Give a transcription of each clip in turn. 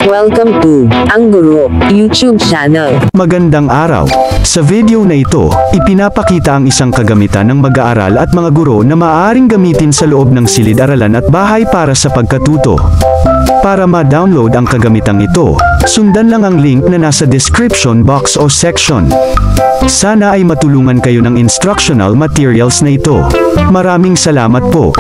Welcome to Ang Guro YouTube channel. Magandang araw. Sa video na ito, ipinapakita ang isang kagamitan ng mag-aaral at mga guro na maaaring gamitin sa loob ng silid-aralan at bahay para sa pagkatuto. Para ma-download ang kagamitang ito, sundan lang ang link na nasa description box o section. Sana ay matulungan kayo ng instructional materials na ito. Maraming salamat po.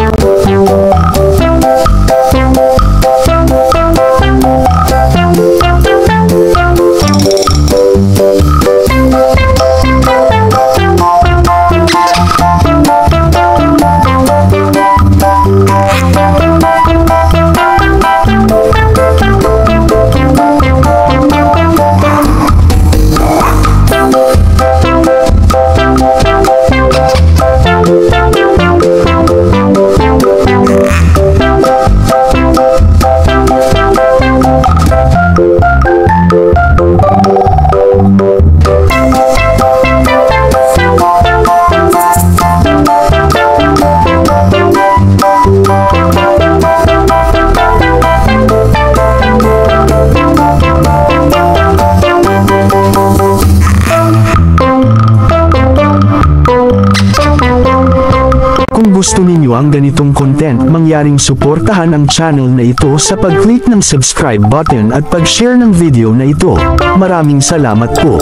Kung gusto ninyo ang ganitong content, mangyaring suportahan ang channel na ito sa pag-click ng subscribe button at pag-share ng video na ito. Maraming salamat po.